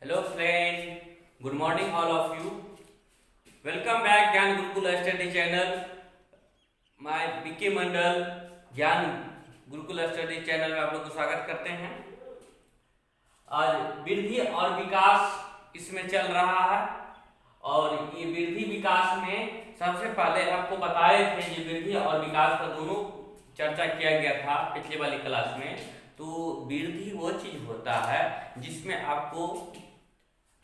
Hello friend, good morning all of you. Welcome back ज्ञान Gurukul study channel. मैं BK मंडल ज्ञान Gurukul study channel में आप लोग को स्वागत करते हैं. आज वृद्धि और विकास इसमें चल रहा है और ये वृद्धि विकास में सबसे पहले आपको बताए थे ये वृद्धि और विकास का दोनों चर्चा किया गया था पिछले वाली क्लास में. तो वृद्धि वो चीज होता है जिसमें आपको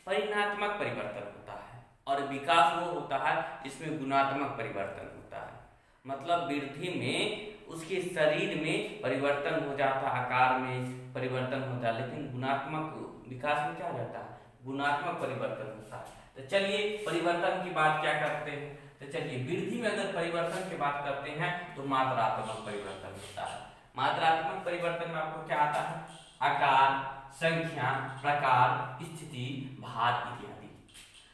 परिणात्मक परिवर्तन होता है और विकास वो होता है जिसमें गुणात्मक परिवर्तन होता है. मतलब वृद्धि में उसके शरीर में परिवर्तन हो जाता है, आकार में परिवर्तन होता है, लेकिन गुणात्मक विकास में क्या हो जाता है, गुणात्मक परिवर्तन होता है. तो चलिए परिवर्तन की बात क्या करते हैं. तो चलिए वृद्धि में अगर परिवर्तन की बात करते हैं तो मात्रात्मक परिवर्तन होता है. मात्रात्मक परिवर्तन में आपको क्या आता है, आकार, संख्या, प्रकार, स्थिति, भार इत्यादि.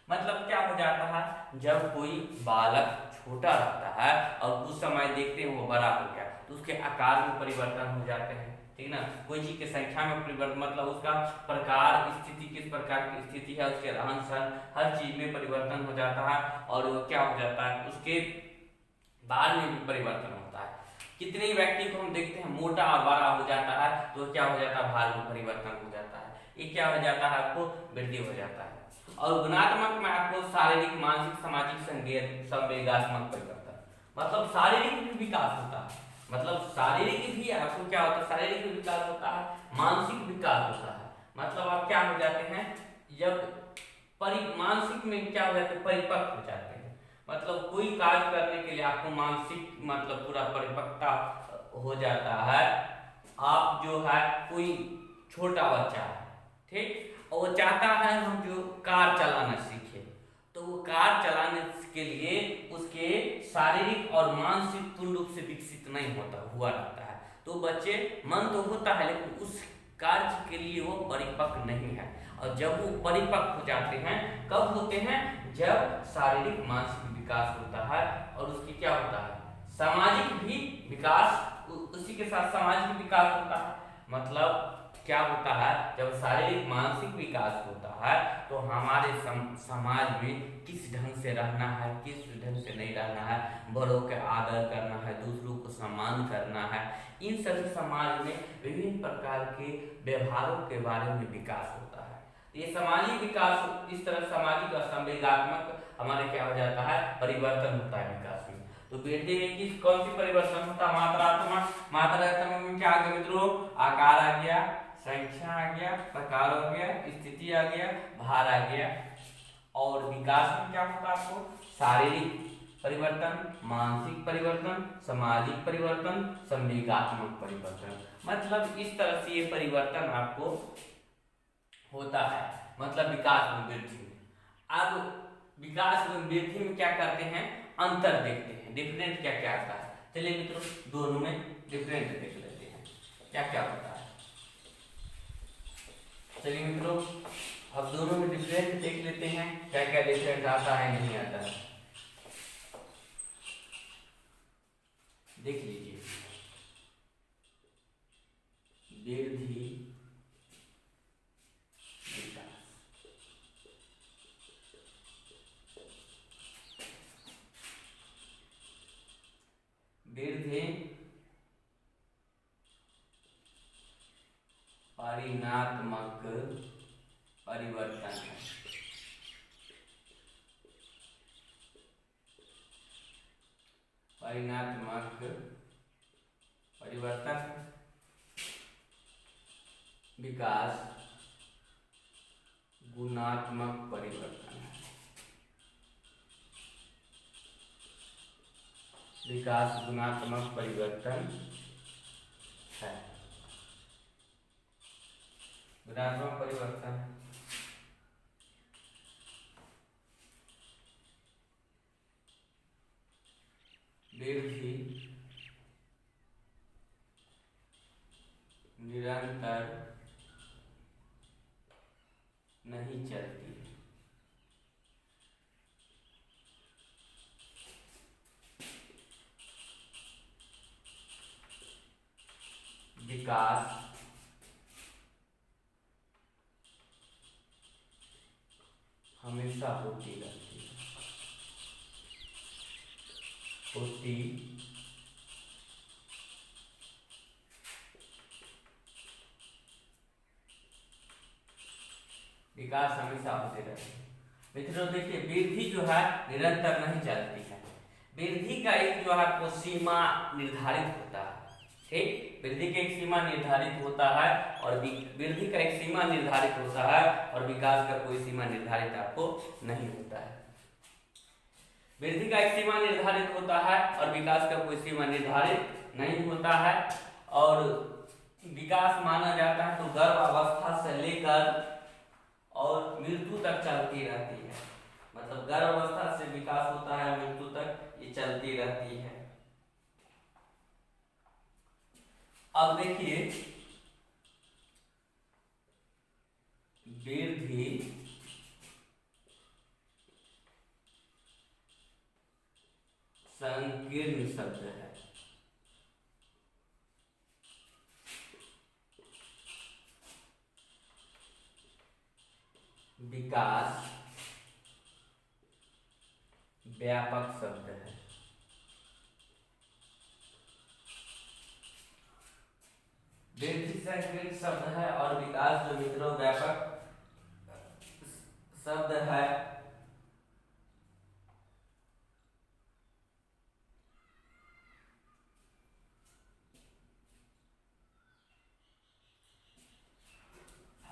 मतलब क्या हो जाता है, जब कोई बालक छोटा रहता है और कुछ समय देखते हैं वो बड़ा हो गया तो उसके आकार में परिवर्तन हो जाते हैं, ठीक ना. कोई चीज की संख्या में परिवर्तन, मतलब उसका प्रकार, स्थिति, किस प्रकार की स्थिति है, उसके रहन सहन, हर चीज में परिवर्तन हो जाता है. और वो क्या हो जाता है, उसके बाल में भी परिवर्तन होता है. कितने व्यक्ति को हम देखते हैं मोटा और बड़ा हो जाता है तो क्या हो जाता है, भार में परिवर्तन हो जाता है. ये क्या हो जाता है, आपको वृद्धि हो जाता है. और गुणात्मक में आपको शारीरिक, मानसिक, सामाजिक, संवेगात्मक परिवर्तन, मतलब शारीरिक भी विकास होता है. मतलब शारीरिक भी आपको क्या होता है, शारीरिक भी विकास होता है, मानसिक विकास होता है. मतलब आप क्या हो जाते हैं, जब मानसिक में क्या हो जाते हैं, परिपक्व हो जाते हैं. मतलब कोई कार्य करने के लिए आपको मानसिक मतलब पूरा परिपक्वता हो जाता है. आप जो है कोई छोटा बच्चा है, ठीक, और वो चाहता है हम जो कार चलाना सीखे, तो वो कार चलाने के लिए उसके शारीरिक और मानसिक पूर्ण रूप से विकसित नहीं होता हुआ रहता है. तो बच्चे मन तो होता है लेकिन उस कार्य के लिए वो परिपक्व नहीं है. और जब वो परिपक्व हो जाते हैं, कब होते हैं, जब शारीरिक मानसिक विकास होता है और उसकी क्या होता है, सामाजिक भी विकास, उसी के साथ सामाजिक विकास होता है. मतलब क्या होता है, जब शारीरिक मानसिक विकास होता है तो हमारे समाज में किस ढंग से रहना है, किस ढंग से नहीं रहना है, बड़ों के आदर करना है, दूसरों को सम्मान करना है, इन सभी समाज में विभिन्न प्रकार के व्यवहारों के बारे में विकास होता है. ये सामाजिक विकास, इस तरह सामाजिक और संवेगात्मक हमारे क्या हो जाता है, परिवर्तन होता है विकास में. तो वृद्धि में किस कौन सी परिवर्तन होता है, मात्रात्मक. मात्रात्मक में क्या आ गया मित्रों, आकार आ गया, संख्या आ गया, प्रकार आ गया, स्थिति आ गया, भार आ गया. और विकास में क्या होता है, आपको शारीरिक परिवर्तन, मानसिक परिवर्तन, सामाजिक परिवर्तन, संवेगात्मक परिवर्तन. मतलब इस तरह से ये परिवर्तन आपको होता है. मतलब विकास में वृद्धि में. अब विकास में वृद्धि में क्या करते हैं, अंतर देखते हैं, डिफरेंट क्या क्या आता है. चलिए मित्रों दोनों में डिफरेंट देख लेते हैं क्या क्या होता है. चलिए मित्रों अब दोनों में डिफरेंट देख लेते हैं क्या क्या डिफरेंट आता है, नहीं आता है. देख लीजिए, वृद्धि विकास. वृद्धि परिणात्मक परिवर्तन है. परिणात्मक परिवर्तन, विकास गुणात्मक परिवर्तन है. विकास गुणात्मक परिवर्तन है. गुणात्मक परिवर्तन वृद्धि निरंतर नहीं चलती है. विकास हमेशा होती रहती है, होती विकास हमेशा होते रहते हैं। मित्रों देखिए, वृद्धि जो है निरंतर नहीं चलती है। वृद्धि का एक जो है वो सीमा निर्धारित होता है। ठीक, वृद्धि का एक सीमा निर्धारित होता है और वृद्धि का एक सीमा निर्धारित होता है और विकास का कोई सीमा निर्धारित आपको नहीं होता है। वृद्धि का एक सीमा निर्धारित होता है और विकास का कोई सीमा निर्धारित नहीं होता है। और विकास माना जाता है तो गर्भ अवस्था से लेकर और मृत्यु तक चलती रहती है। मतलब गर्भ अवस्था से विकास होता है, मृत्यु तक ये चलती रहती है। अब देखिए, वृद्धि संकीर्ण शब्द है। विकास व्यापक शब्द है। वृद्धि संकीर्ण शब्द है और विकास जो मित्रों व्यापक शब्द है।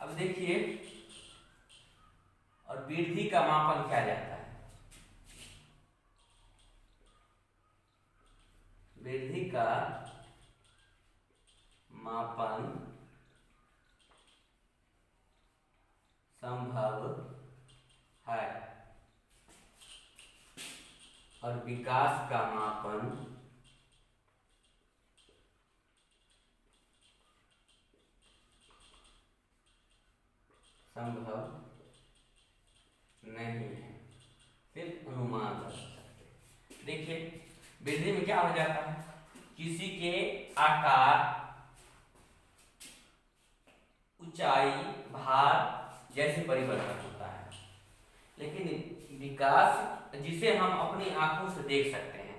अब देखिए, और वृद्धि का मापन क्या जाता है? वृद्धि का मापन संभव है और विकास का मापन संभव नहीं है, सिर्फ अनुमान लगा सकते हैं। देखिए, वृद्धि में क्या हो जाता है, किसी के आकार, ऊंचाई, भार जैसे परिवर्तन होता है। लेकिन विकास जिसे हम अपनी आंखों से देख सकते हैं,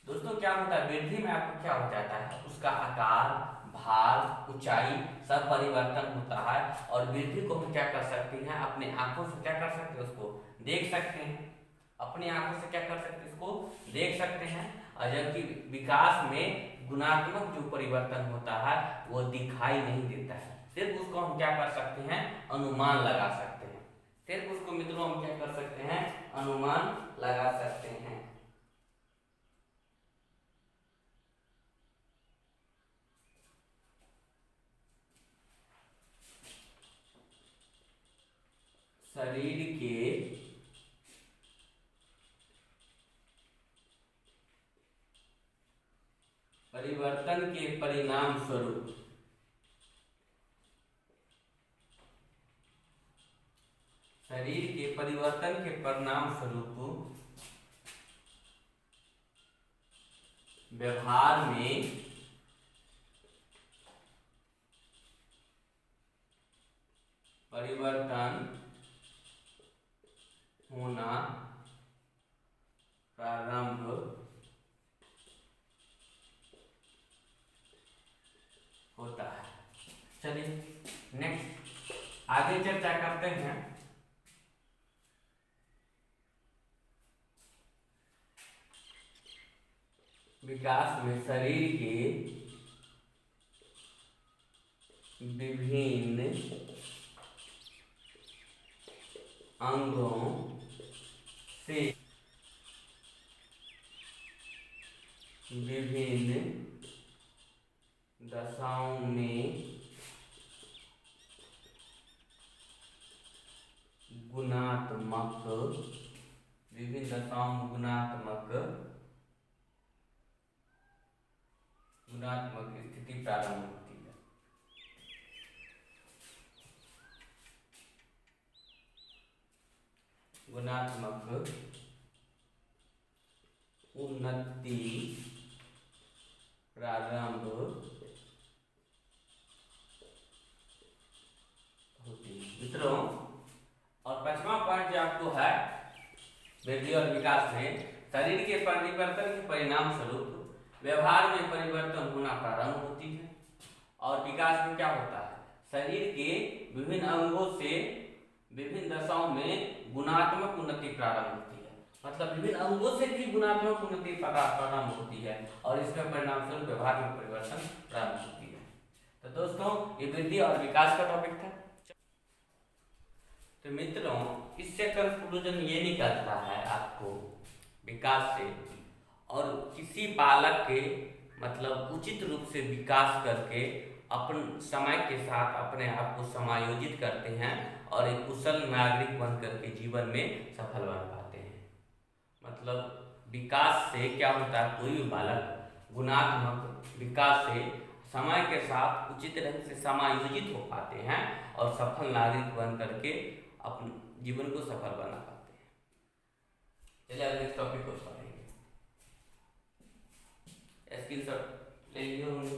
दोस्तों क्या होता है वृद्धि में आपको क्या हो जाता है, उसका आकार, भार, ऊंचाई सब परिवर्तन होता है। और वृद्धि को हम क्या कर सकते हैं, अपने आंखों से क्या कर सकते हैं, उसको देख सकते हैं। अपनी आंखों से क्या कर सकते हैं, इसको देख सकते हैं। और जबकि विकास में गुणात्मक जो परिवर्तन होता है वो दिखाई नहीं देता है, सिर्फ उसको हम क्या कर सकते हैं, अनुमान लगा सकते हैं। सिर्फ उसको मित्रों हम क्या कर सकते हैं, अनुमान लगा सकते हैं। शरीर के परिवर्तन के परिणाम स्वरूप शरीर के परिवर्तन के परिणाम स्वरूप व्यवहार में परिवर्तन होना प्रारंभ होता है। चलिए नेक्स्ट आगे चर्चा करते हैं। विकास में शरीर के विभिन्न अंगों से विभिन्न दशाओं में गुणात्मक स्थिति प्रारंभ होती है। गुणात्मक उन्नति प्रारंभ होती है मित्रों। और 5वां पॉइंट वृद्धि और विकास में शरीर के परिवर्तन के परिणाम स्वरूप व्यवहार में परिवर्तन होना प्रारंभ होती है। और विकास में क्या होता है, शरीर के विभिन्न अंगों से विभिन्न दशाओं में गुणात्मक उन्नति प्रारंभ होती है। मतलब विभिन्न अंगों से भी गुणात्मक उन्नति प्रारंभ होती है और इसमें परिणाम स्वरूप व्यवहार में परिवर्तन प्रारंभ होती है। तो दोस्तों, ये वृद्धि और विकास का टॉपिक था। तो मित्रों, इससे कंक्लूजन ये निकलता है आपको विकास से, और किसी बालक के मतलब उचित रूप से विकास करके अपन समय के साथ अपने आप को समायोजित करते हैं और एक कुशल नागरिक बन करके जीवन में सफल बन पाते हैं। मतलब विकास से क्या होता है, कोई भी बालक गुणात्मक विकास से समय के साथ उचित ढंग से समायोजित हो पाते हैं और सफल नागरिक बन करके अपने जीवन को सफल बना पाते हैं। चलिए अब नेक्स्ट टॉपिक को पढ़ेंगे। स्क्रीनशॉट ले लिए होंगे।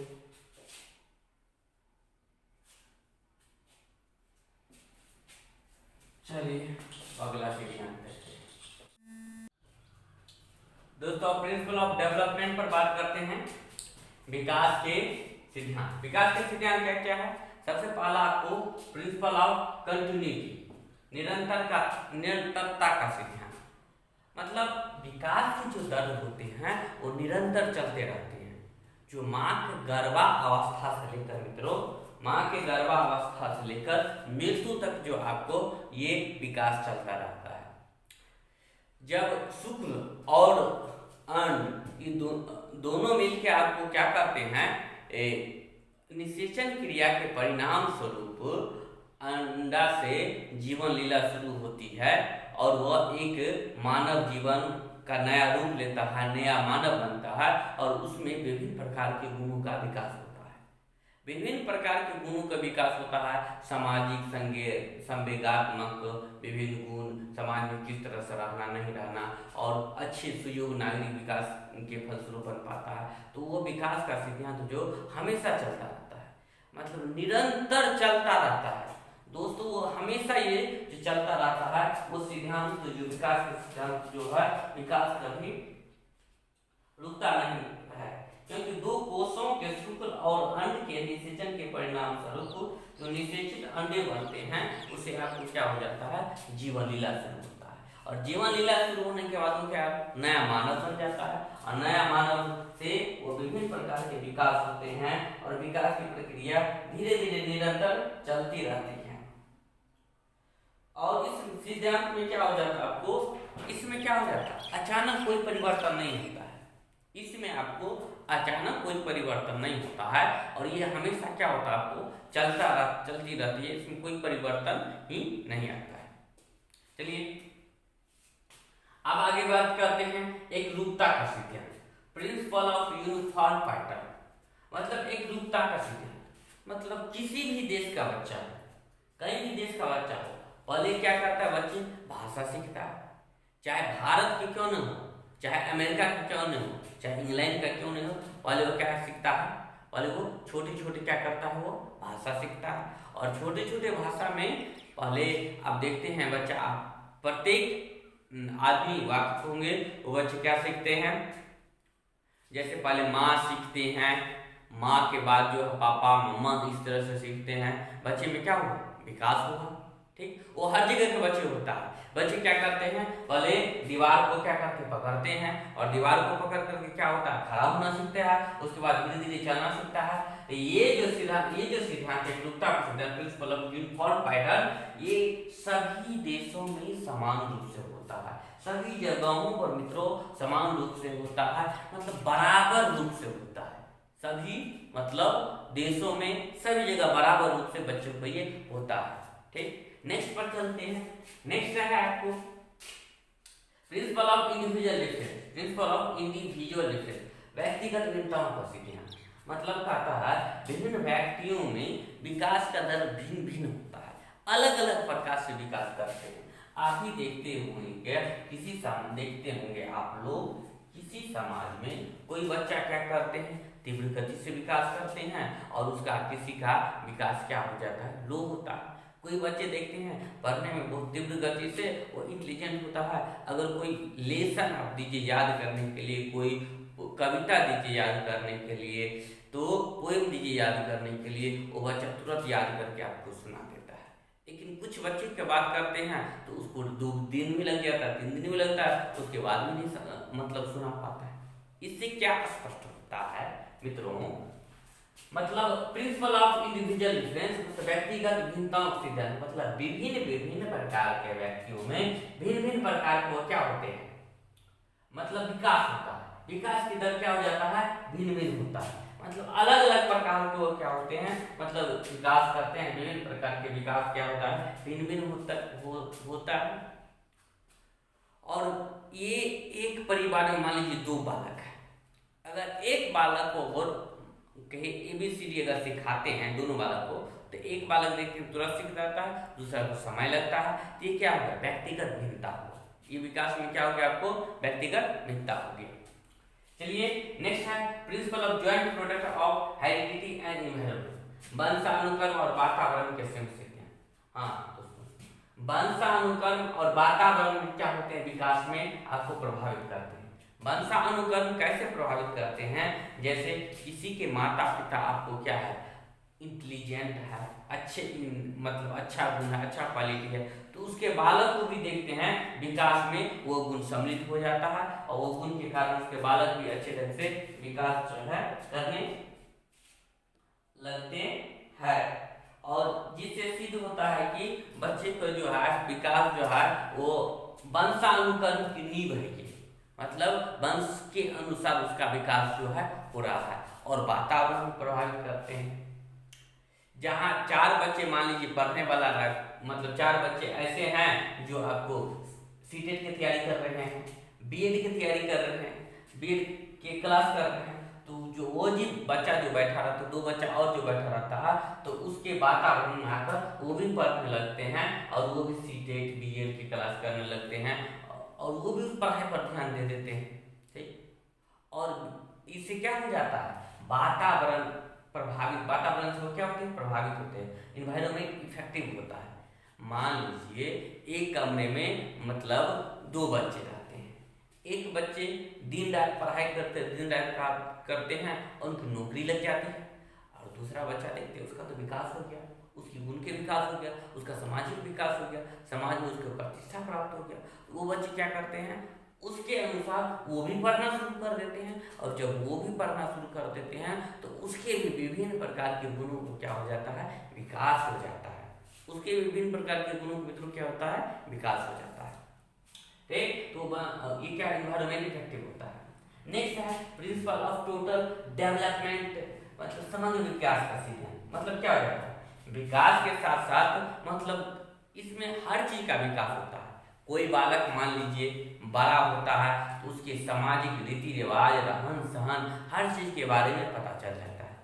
चलिए अगला सीढ़ियां देखते हैं। दोस्तों, प्रिंसिपल ऑफ डेवलपमेंट पर बात करते हैं। विकास के सिद्धांत। विकास के सिद्धांत क्या क्या है? सबसे पहला आपको प्रिंसिपल ऑफ कंटिन्यूटी, निरंतरता का सिद्धांत। मतलब विकास के जो दर होते हैं वो निरंतर चलते रहते हैं। जो माँ के गर्भावस्था से लेकर मित्रों, माँ के गर्भावस्था से लेकर मृत्यु तक जो आपको ये विकास चलता रहता है। जब शुक्ल और अंड ये दोनों मिलकर आपको क्या करते हैं, निषेचन क्रिया के परिणाम स्वरूप अंडा से जीवन लीला शुरू होती है और वह एक मानव जीवन का नया रूप लेता है, नया मानव बनता है और उसमें विभिन्न प्रकार के गुणों का विकास होता है। विभिन्न प्रकार के गुणों का विकास होता है। सामाजिक संवेगात्मक विभिन्न गुण, समाज में किस तरह से रहना नहीं रहना और अच्छे सुयोग नागरिक विकास के फलस्वरूप बन पाता है। तो वो विकास का सिद्धांत जो हमेशा चलता रहता है, मतलब निरंतर चलता रहता है। दोस्तों, वो हमेशा ये जो चलता रहता है वो सिद्धांत जो विकास का सिद्धांत जो है, विकास कभी रुकता नहीं है। क्योंकि दो कोषों के शुक्ल और अंड के निषेचन के परिणाम स्वरूप जो निषेचित अंडे बनते हैं उसे आपको क्या हो जाता है, जीवन लीला शुरू होता है। और जीवन लीला शुरू होने के बाद वो क्या नया मानव बन जाता है और नया मानव से वो विभिन्न प्रकार के विकास होते हैं और विकास की प्रक्रिया धीरे धीरे निरंतर चलती रहती है। और इस सिद्धांत में क्या हो जाता है आपको, इसमें क्या हो जाता है, अचानक कोई परिवर्तन नहीं होता है। इसमें आपको अचानक कोई परिवर्तन नहीं होता है और ये हमेशा क्या होता है, आपको चलती रहती है। इसमें कोई परिवर्तन ही नहीं आता है। चलिए अब आगे बात करते हैं एक रूपता का सिद्धांत, प्रिंसिपल ऑफ यूनिफॉर्म पैटर्न। मतलब एक रूपता का सिद्धांत, मतलब किसी भी देश का बच्चा हो, कहीं भी देश का बच्चा हो, पहले क्या करता है, बच्चे भाषा सीखता है। चाहे भारत के क्यों न हो, चाहे अमेरिका का क्यों न हो, चाहे इंग्लैंड का क्यों न हो, पहले वो क्या सीखता है, पहले वो छोटे छोटे क्या करता है, वो भाषा सीखता है। और छोटे छोटे भाषा में पहले आप देखते हैं बच्चा, प्रत्येक आदमी वाकिफ होंगे, वो बच्चे क्या सीखते हैं, जैसे पहले माँ सीखते हैं, माँ के बाद जो है पापा मम्मा, इस तरह से सीखते हैं। बच्चे में क्या होगा, विकास होगा। ठीक, वो हर जगह के बच्चे होता है। बच्चे क्या करते हैं, पहले दीवार को क्या करते हैं, पकड़ते हैं और दीवार को पकड़ करके क्या होता है, खड़ा होना सीखते हैं। उसके बाद धीरे धीरे चलना सीखता है। तो ये जो सिद्धांत है रूपता का सिद्धांत, प्रिंसिपल ऑफ यूनिफॉर्म पैटर्न, ये सभी देशों में समान रूप से होता है। सभी जगहों पर मित्रों समान रूप से होता है, मतलब बराबर रूप से होता है। सभी मतलब देशों में सभी जगह बराबर रूप से बच्चों को ये होता है। ठीक, नेक्स्ट पर चलते हैं। नेक्स्ट है आपको principle of individual difference, principle of individual difference, व्यक्तिगत भिन्नताओं का सिद्धांत। मतलब कहता है विभिन्न व्यक्तियों में विकास का दर भिन्न भिन्न होता है, अलग अलग प्रकार से विकास करते हैं। आप ही देखते होंगे देखते होंगे आप लोग, किसी समाज में कोई बच्चा क्या करते हैं, तीव्र गति से विकास करते हैं और उसका किसी का विकास क्या हो जाता है, लो होता है। कोई बच्चे देखते हैं पढ़ने में बहुत तीव्र गति से वो इंटेलिजेंट होता है। अगर कोई लेसन आप दीजिए याद करने के लिए, कोई कविता दीजिए याद करने के लिए, तो पोएम दीजिए याद करने के लिए, वो बच्चा तुरंत याद करके आपको सुना देता है। लेकिन कुछ बच्चे की बात करते हैं तो उसको 2 दिन भी लग जाता है, 3 दिन भी लगता है, उसके बाद भी नहीं मतलब सुना पाता है। इससे क्या स्पष्ट होता है मित्रों, मतलब प्रिंसिपल ऑफ इंडिविजुअल डिफरेंस, व्यक्तिगत भिन्नताओं का सिद्धांत, मतलब विभिन्न विभिन्न प्रकार के व्यक्तियों में भिन्न भिन्न प्रकार के क्या होते हैं, मतलब विकास होता है। विकास की दर क्या हो जाता है, भिन्न भिन्न होता है। मतलब अलग अलग प्रकार के वो क्या होते हैं, मतलब विकास करते हैं। विभिन्न प्रकार के विकास क्या होता है, भिन्न भिन्न होता है। और ये एक परिवार में मान लीजिए 2 बालक है, अगर एक बालक को और कहीं ABCD अगर सिखाते हैं दोनों बालक को, तो एक बालक देखते तुरंत सीख जाता है, दूसरा को समय लगता है। तो ये क्या होगा, व्यक्तिगत भिन्नता होगा। ये विकास में क्या हो गया, आपको व्यक्तिगत भिन्नता होगी। चलिए नेक्स्ट है principle of joint product of heredity and inheritance, वंशानुक्रम और वातावरण के समस्या। हाँ दोस्तों, वंशानुक्रम और वातावरण में क्या होते हैं, विकास में आपको प्रभावित करते हैं। वंशानुक्रम कैसे प्रभावित करते हैं, जैसे किसी के माता पिता आपको क्या है, इंटेलिजेंट है, अच्छे मतलब अच्छा गुण है, अच्छा क्वालिटी है, तो उसके बालक को भी देखते हैं विकास में वो गुण सम्मिलित हो जाता है, और वो गुण के कारण उसके बालक भी अच्छे ढंग से विकास जो है करने लगते हैं। और जिससे सिद्ध होता है कि बच्चे को जो है विकास जो है वो वंशानुक्रम की नींव है, मतलब वंश के अनुसार उसका विकास जो है हो रहा है। और वातावरण प्रभावित करते हैं। जहाँ 4 बच्चे मान लीजिए पढ़ने वाला है, मतलब 4 बच्चे ऐसे हैं जो आपको सीटेट की तैयारी कर रहे हैं, बीएड की तैयारी कर रहे हैं, बीएड के क्लास कर रहे हैं, तो जो वो जी बच्चा जो बैठा रहता है, 2 बच्चा और जो बैठा रहता है, तो उसके वातावरण में आकर वो भी पढ़ने लगते हैं और वो भी सीटेट बीएड की क्लास करने लगते हैं, और वो भी उस पढ़ाई पर ध्यान दे देते हैं। ठीक, और इससे क्या हो जाता है, वातावरण प्रभावित, वातावरण से वो क्या होते हैं, प्रभावित होते हैं, इन्वायरमेंट इफेक्टिव होता है। मान लीजिए एक कमरे में मतलब 2 बच्चे रहते हैं, एक बच्चे दिन रात पढ़ाई करते, दिन रात करते हैं और उनकी नौकरी लग जाती है, और दूसरा बच्चा देखते हैं उसका तो विकास हो गया, उसकी गुण के विकास हो गया, उसका सामाजिक विकास हो गया, समाज में उसको प्रतिष्ठा प्राप्त हो गया। वो बच्चे क्या करते हैं, उसके अनुसार वो भी पढ़ना शुरू कर देते हैं, और जब वो भी पढ़ना शुरू कर देते हैं तो उसके भी विभिन्न प्रकार के गुणों को क्या हो जाता है, विकास हो जाता है। उसके विभिन्न प्रकार के गुणों के थ्रू क्या होता है, विकास हो जाता है। ठीक, तो ये क्या इन्वायरमेंट इफेक्टिव होता है। नेक्स्ट है प्रिंसिपल ऑफ टोटल डेवलपमेंट, मतलब समग्र विकास का सिद्धांत। मतलब क्या हो जाता है, विकास के साथ साथ मतलब इसमें हर चीज का विकास होता है। कोई बालक मान लीजिए बड़ा होता है तो उसके सामाजिक रीति रिवाज, रहन सहन, हर चीज के बारे में पता चल जाता है।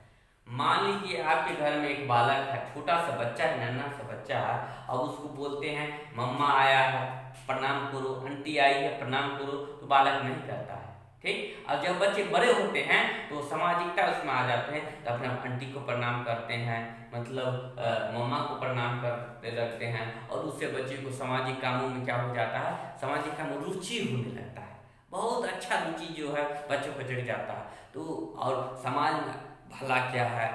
मान लीजिए आपके घर में एक बालक है, छोटा सा बच्चा है, नन्हा सा बच्चा है, और उसको बोलते हैं मम्मा आया है प्रणाम करो, आंटी आई है प्रणाम करो, तो बालक नहीं करता है। ठीक, और जब बच्चे बड़े होते हैं तो सामाजिकता उसमें आ जाते हैं, तो अपने आंटी को प्रणाम करते हैं, मतलब मम्मा को प्रणाम करते रखते हैं, और उससे बच्चे को सामाजिक कामों में क्या हो जाता है, सामाजिक कामों में रुचि होने लगता है, बहुत अच्छा रुचि जो है बच्चों को जग जाता है। तो और समाज में भला क्या है,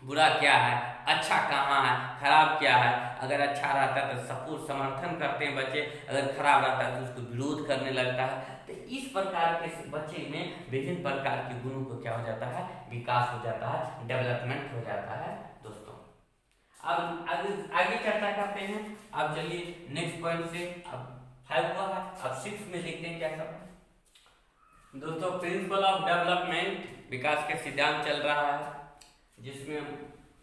बुरा क्या है, अच्छा कहाँ है, खराब क्या है, अगर अच्छा रहता है तो सपोर्ट समर्थन करते हैं बच्चे, अगर खराब रहता है तो उसको विरोध करने लगता है। तो इस प्रकार के बच्चे में विभिन्न प्रकार के गुणों को क्या हो जाता है, विकास हो जाता है, डेवलपमेंट हो जाता है दोस्तों। अब आगे चर्चा करते हैं। अब चलिए नेक्स्ट पॉइंट से, अब 5 हुआ है, अब 6 में देखते हैं क्या सब दोस्तों। प्रिंसिपल ऑफ डेवलपमेंट, विकास के सिद्धांत चल रहा है, जिसमें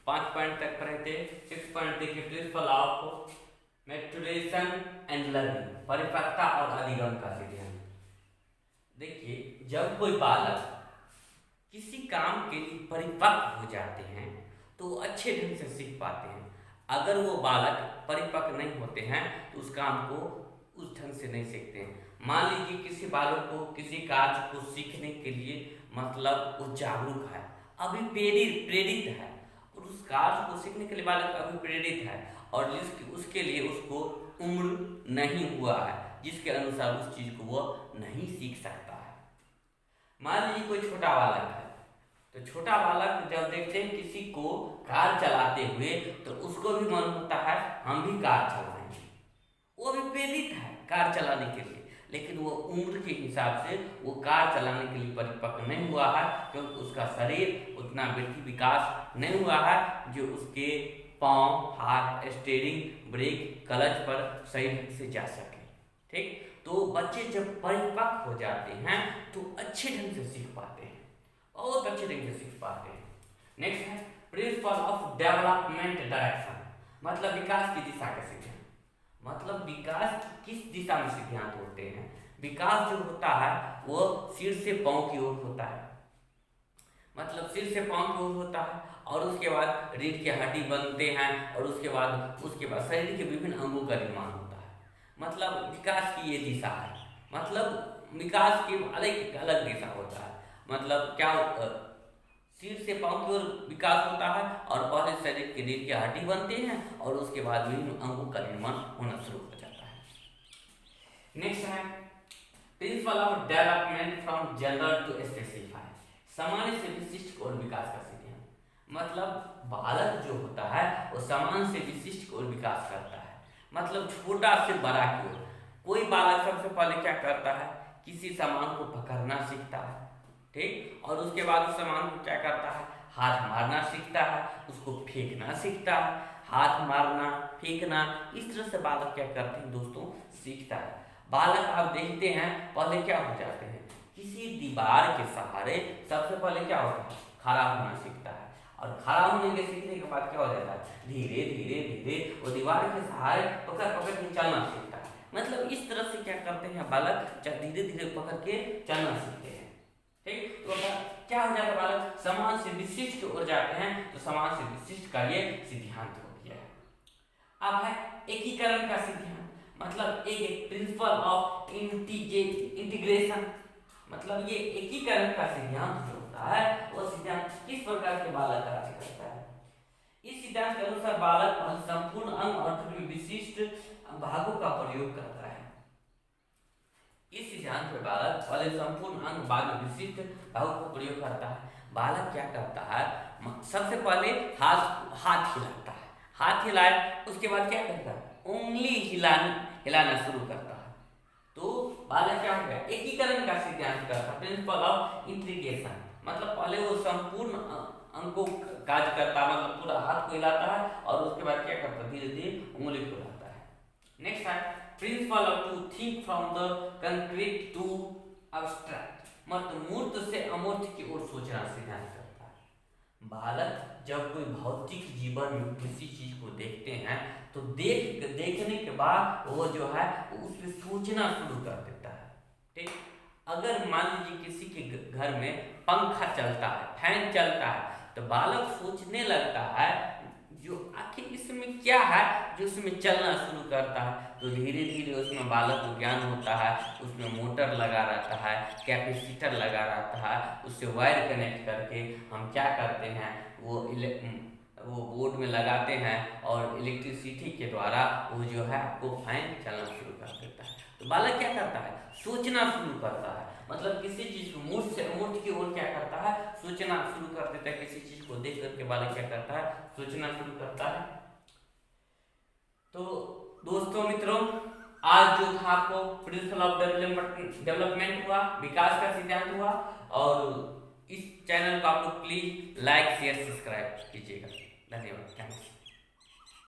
5 पॉइंट तक पढ़े थे। 6 पॉइंट देखिए, principle of maturation and learning, परिपक्वता और अधिगम का सिद्धांत। देखिए जब कोई बालक किसी काम के लिए परिपक्व हो जाते हैं तो वो अच्छे ढंग से सीख पाते हैं। अगर वो बालक परिपक्व नहीं होते हैं तो उस काम को उस ढंग से नहीं सीखते हैं। मान लीजिए किसी बालक को किसी कार्य को सीखने के लिए मतलब वो जागरूक है, अभी प्रेरित है, और उस कार्य को सीखने के लिए बालक अभी प्रेरित है और उसके लिए उसको उम्र नहीं हुआ है जिसके अनुसार उस चीज को वो नहीं सीख सकता है। मान लीजिए कोई छोटा बालक है, तो छोटा बालक जब देखते हैं किसी को कार चलाते हुए तो उसको भी मन होता है हम भी कार चलाएंगे, वो भी प्रेरित है कार चलाने के लिए, लेकिन वो उम्र के हिसाब से वो कार चलाने के लिए परिपक्व नहीं हुआ है क्योंकि उसका शरीर उतना वृद्धि विकास नहीं हुआ है जो उसके पाँव, हाथ, स्टीयरिंग, ब्रेक, क्लच पर सही ढंग से जा सके। ठीक, तो बच्चे जब परिपक्व हो जाते हैं तो अच्छे ढंग से सीख पाते हैं, बहुत अच्छे ढंग से सीख पाते हैं। नेक्स्ट है प्रिंसिपल ऑफ डेवलपमेंट डायरेक्शन, मतलब विकास की दिशा का सिद्धांत। मतलब विकास किस दिशा में सिद्धांत होते हैं? विकास जो होता है वो सिर से पांव की ओर होता है, मतलब सिर से पांव की ओर होता है और उसके बाद रीढ़ की हड्डी बनते हैं और उसके बाद शरीर के विभिन्न अंगों का निर्माण होता है। मतलब विकास की ये दिशा है, मतलब विकास की अलग अलग दिशा होता है। मतलब क्या सिर से पांव की ओर विकास होता है और पहले शरीर के रीढ़ की हड्डी बनते हैं और उसके बाद विभिन्न अंगों का निर्माण होना शुरू हो जाता है। नेक्स्ट है principle of development from general to specify, सामान्य से विशिष्ट और विकास का सिद्धांत। मतलब बालक जो होता है वो सामान्य से विशिष्ट और विकास करता है, मतलब छोटा से बड़ा की ओर। कोई बालक सबसे पहले क्या करता है, किसी सामान को पकड़ना सीखता है, ठीक, और उसके बाद उस सामान को क्या करता है, हाथ मारना सीखता है, उसको फेंकना सीखता है, हाथ मारना, फेंकना, इस तरह से बालक क्या करते हैं दोस्तों, सीखता है। बालक आप देखते हैं पहले क्या हो जाते हैं, किसी दीवार के सहारे सबसे पहले क्या होता है, खड़ा होना सीखता है और खड़ा होने के सीखने के बाद क्या हो जाता है, धीरे धीरे धीरे वो दीवार के सहारे पकड़ पकड़ के चलना सीखता है। मतलब इस तरह से क्या करते हैं बालक, धीरे धीरे पकड़ के चलना सीखते हैं। ठीक, तो क्या हो जाता है, बालक समान से विशिष्ट की ओर जाते हैं, तो समान से विशिष्ट का ये सिद्धांत हो गया है। अब है एकीकरण का सिद्धांत, मतलब एक प्रिंसिपल ऑफ इंटीग्रेशन, मतलब ये एकीकरण का सिद्धांत जो होता है वो सिद्धांत किस प्रकार के बालक कार्य करता है। इस सिद्धांत के अनुसार बालक संपूर्ण अंग और विशिष्ट भागों का प्रयोग करता है। इस सिद्धांत में बालक पहले संपूर्ण अंग भाग विशिष्ट भागों का प्रयोग करता है। बालक क्या करता है, सबसे पहले हाथ हिलाता है, हाथ हिलाए उसके बाद क्या करता है, उंगली हिलाना शुरू करता है। तो बालक क्या हो गया, एकीकरण का सिद्धांत करता है, प्रिंसिपल ऑफ इंटीग्रेशन। मतलब पहले वो संपूर्ण अंग को कार्य करता है, मतलब पूरा हाथ को हिलाता है और उसके बाद क्या करता है, धीरे धीरे उंगली को हिलाता है। नेक्स्ट है principle of to think from the concrete to abstract, मतलब मूर्त से अमूर्त की ओर सोचना सिद्धांत करता है। बालक जब कोई भौतिक जीवन में किसी चीज को देखते हैं तो देखने के बाद वो जो है उस पर सोचना शुरू कर देता है। ठीक, अगर मान लीजिए किसी के घर में पंखा चलता है, फैन चलता है, तो बालक सोचने लगता है जो आखिर इसमें क्या है जो उसमें चलना शुरू करता है। तो धीरे धीरे उसमें बालक को ज्ञान होता है, उसमें मोटर लगा रहता है, कैपेसिटर लगा रहता है, उससे वायर कनेक्ट करके हम क्या करते हैं, वो बोर्ड में लगाते हैं और इलेक्ट्रिसिटी के द्वारा वो जो है आपको फैन चलना शुरू कर देता है। तो बालक क्या करता है, सोचना शुरू करता है, मतलब किसी चीज को मूर्त से अमूर्त की ओर क्या करता है, सोचना शुरू कर देता है। किसी चीज को देख करके बालक क्या करता है, सोचना शुरू करता है। तो दोस्तों मित्रों, आज जो था आपको प्रिंसिपल ऑफ डेवलपमेंट हुआ, विकास का सिद्धांत हुआ, और इस चैनल को आप लोग प्लीज लाइक शेयर सब्सक्राइब कीजिएगा। धन्यवाद।